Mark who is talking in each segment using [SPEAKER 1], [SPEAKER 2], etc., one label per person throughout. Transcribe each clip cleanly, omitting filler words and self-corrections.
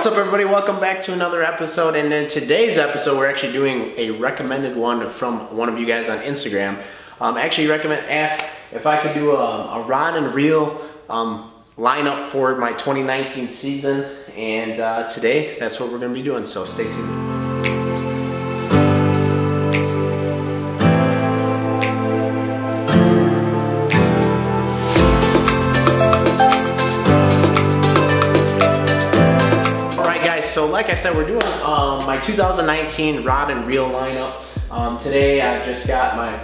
[SPEAKER 1] What's up, everybody? Welcome back to another episode. And in today's episode, we're actually doing a recommended one from one of you guys on Instagram. Actually asked if I could do a rod and reel lineup for my 2019 season. And today, that's what we're going to be doing. So stay tuned. So like I said, we're doing my 2019 rod and reel lineup. Today I just got my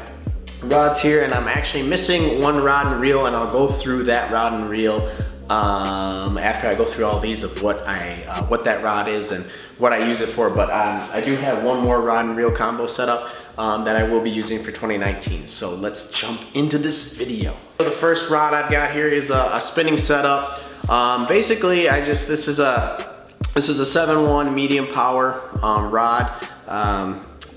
[SPEAKER 1] rods here and I'm actually missing one rod and reel, and I'll go through that rod and reel after I go through all these of what that rod is and what I use it for. But I do have one more rod and reel combo set up that I will be using for 2019. So let's jump into this video. So the first rod I've got here is a spinning setup. Basically, this is a 7-1 medium power rod,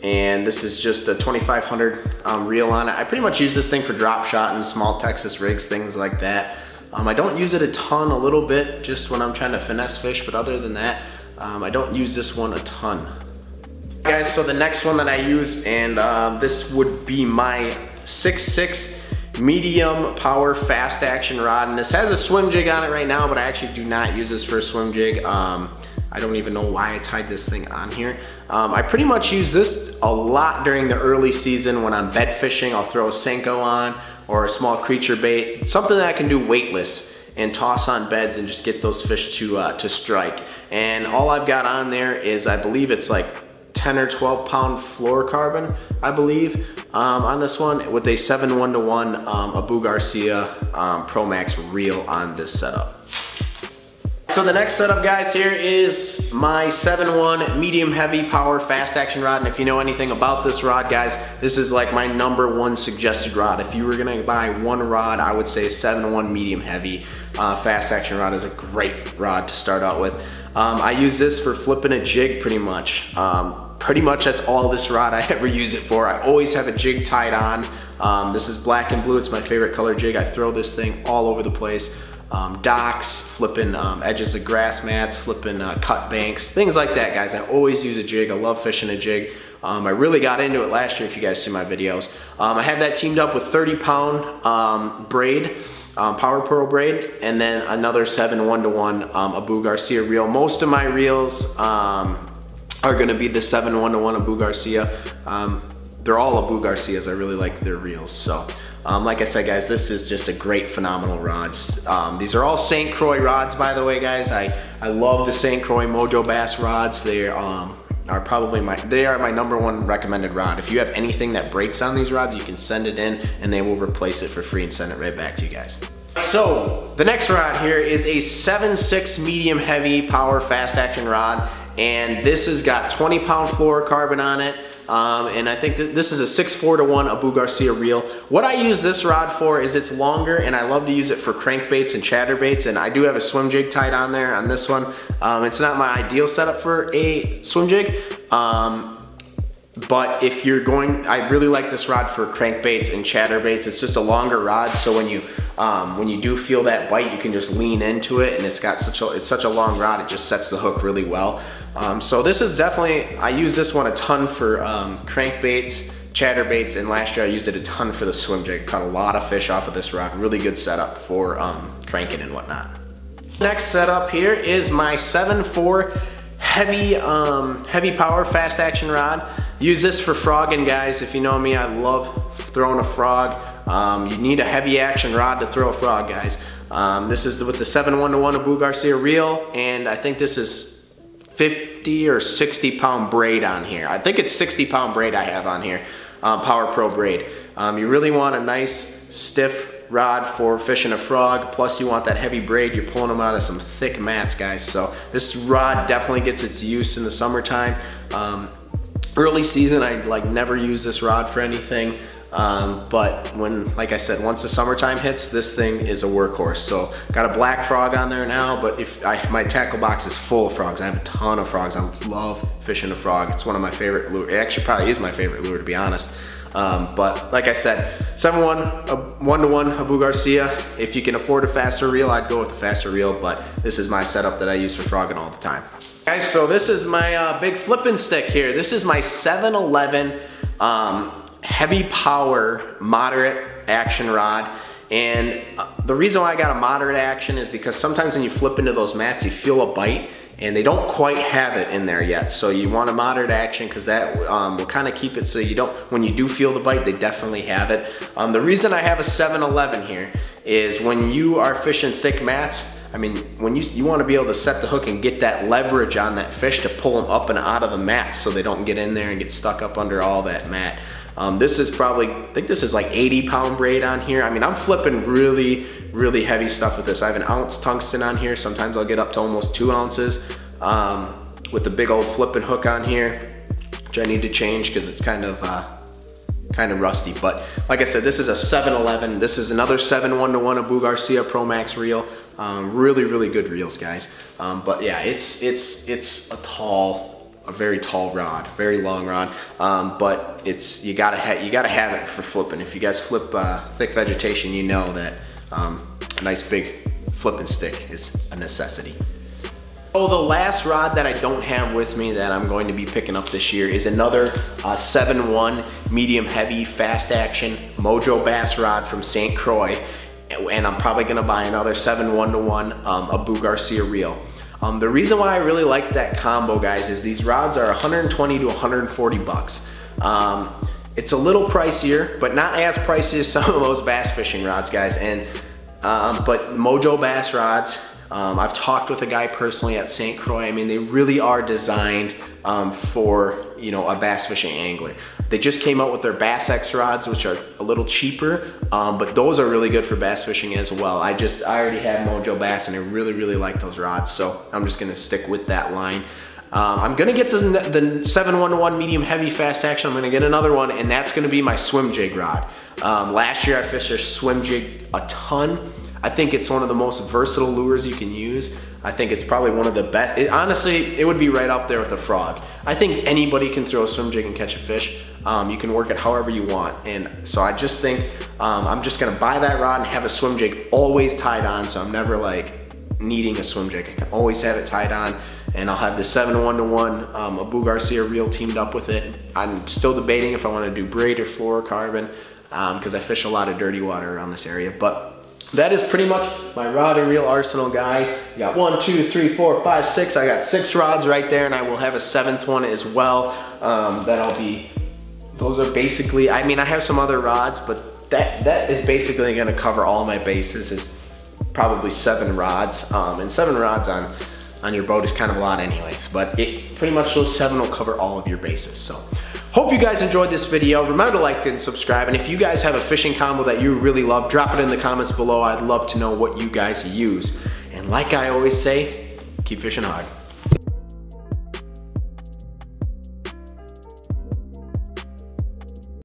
[SPEAKER 1] and this is just a 2500 reel on it. I pretty much use this thing for drop shot and small Texas rigs, things like that. I don't use it a ton, a little bit, just when I'm trying to finesse fish, but other than that, I don't use this one a ton. Guys, so the next one that I use, and this would be my 6'6" medium power fast action rod, and this has a swim jig on it right now, but I actually do not use this for a swim jig. I don't even know why I tied this thing on here. I pretty much use this a lot during the early season when I'm bed fishing. I'll throw a Senko on or a small creature bait, something that I can do weightless and toss on beds and just get those fish to strike. And all I've got on there is, I believe it's like 10 or 12 pound fluorocarbon, I believe, on this one, with a 7-1-1 Abu Garcia Pro Max reel on this setup. So the next setup, guys, here is my 7-1 medium heavy power fast action rod. And if you know anything about this rod, guys, this is like my #1 suggested rod. If you were gonna buy one rod, I would say 7-1 medium heavy fast action rod is a great rod to start out with. I use this for flipping a jig pretty much. Pretty much that's all this rod I ever use it for. I always have a jig tied on. This is black and blue, it's my favorite color jig. I throw this thing all over the place. Docks, flipping edges of grass mats, flipping cut banks, things like that, guys. I always use a jig. I love fishing a jig. I really got into it last year, if you guys see my videos. I have that teamed up with 30-pound braid, Power Pearl braid, and then another 7-1-1 Abu Garcia reel. Most of my reels are gonna be the 7-1-1 Abu Garcia. They're all Abu Garcias. I really like their reels. So like I said, guys, this is just a great, phenomenal rods. These are all St. Croix rods, by the way, guys. I love the St. Croix Mojo Bass rods. They are probably my #1 recommended rod. If you have anything that breaks on these rods, you can send it in and they will replace it for free and send it right back to you guys. So the next rod here is a 7'6" medium heavy power fast action rod, and this has got 20-pound fluorocarbon on it. And I think that this is a 6-4-1 Abu Garcia reel. What I use this rod for is it's longer, and I love to use it for crankbaits and chatterbaits, and I do have a swim jig tied on there on this one. It's not my ideal setup for a swim jig, but if you're going, I really like this rod for crankbaits and chatterbaits. It's just a longer rod, so when you do feel that bite, you can just lean into it, and it's such a long rod, it just sets the hook really well. So this is definitely, I use this one a ton for crankbaits, chatterbaits, and last year I used it a ton for the swim jig. Caught a lot of fish off of this rod. Really good setup for cranking and whatnot. Next setup here is my 7-4 heavy power fast action rod. Use this for frogging, guys. If you know me, I love throwing a frog. You need a heavy action rod to throw a frog, guys. This is with the 7-1-1 Abu Garcia reel, and I think this is 50 or 60 pound braid on here. I think it's 60 pound braid I have on here, Power Pro braid. You really want a nice stiff rod for fishing a frog, plus you want that heavy braid. You're pulling them out of some thick mats, guys. So this rod definitely gets its use in the summertime. Early season, I never use this rod for anything. But when, like I said, once the summertime hits, this thing is a workhorse. So got a black frog on there now, but my tackle box is full of frogs. I have a ton of frogs. I love fishing a frog. It's one of my favorite lures. It actually probably is my favorite lure, to be honest. But like I said, 7-1, 1-to-1 Abu Garcia. If you can afford a faster reel, I'd go with the faster reel, but this is my setup that I use for frogging all the time. Guys, so this is my big flipping stick here. This is my 7-Eleven heavy power moderate action rod. And the reason why I got a moderate action is because sometimes when you flip into those mats, you feel a bite and they don't quite have it in there yet. So you want a moderate action because that will kind of keep it so you don't, when you do feel the bite, they definitely have it. The reason I have a 7-Eleven here is when you are fishing thick mats, I mean, when you want to be able to set the hook and get that leverage on that fish to pull them up and out of the mat so they don't get in there and get stuck up under all that mat. This is probably, I think this is like 80-pound braid on here. I mean, I'm flipping really, really heavy stuff with this. I have an ounce tungsten on here. Sometimes I'll get up to almost 2 ounces with a big old flipping hook on here, which I need to change because it's kind of rusty. But like I said, this is a 7-Eleven. This is another 7-1-to-1 Abu Garcia Pro Max reel. Really, really good reels, guys. But yeah, it's a very tall rod, very long rod. But you gotta have it for flipping. If you guys flip thick vegetation, you know that a nice big flipping stick is a necessity. Oh, the last rod that I don't have with me that I'm going to be picking up this year is another 7-1 medium heavy fast action Mojo bass rod from St. Croix. And I'm probably gonna buy another 7-1-to-1 Abu Garcia reel. The reason why I really like that combo, guys, is these rods are 120 to 140 bucks. It's a little pricier, but not as pricey as some of those bass fishing rods, guys. And but Mojo bass rods, I've talked with a guy personally at St. Croix. I mean, they really are designed for, you know, a bass fishing angler. They just came out with their Bass X rods, which are a little cheaper, but those are really good for bass fishing as well. I already have Mojo Bass and I really, really like those rods, so I'm just gonna stick with that line. I'm gonna get the 7-1-to-1 medium heavy fast action. I'm gonna get another one, and that's gonna be my swim jig rod. Last year I fished a swim jig a ton. I think it's one of the most versatile lures you can use. I think it's probably one of the best. Honestly, it would be right up there with a frog. I think anybody can throw a swim jig and catch a fish. You can work it however you want. And so I just think I'm just gonna buy that rod and have a swim jig always tied on, so I'm never like needing a swim jig. I can always have it tied on, and I'll have the 7-1-to-1 Abu Garcia reel teamed up with it. I'm still debating if I wanna do braid or fluorocarbon because I fish a lot of dirty water around this area. But that is pretty much my rod and reel arsenal, guys. You got 1, 2, 3, 4, 5, 6. I got 6 rods right there, and I will have a 7th one as well. Those are basically, I mean, I have some other rods, but that is basically gonna cover all my bases. Is probably 7 rods, and 7 rods on your boat is kind of a lot anyways, but pretty much those 7 will cover all of your bases. So hope you guys enjoyed this video. Remember to like and subscribe, and if you guys have a fishing combo that you really love, drop it in the comments below. I'd love to know what you guys use. And like I always say, keep fishing hard.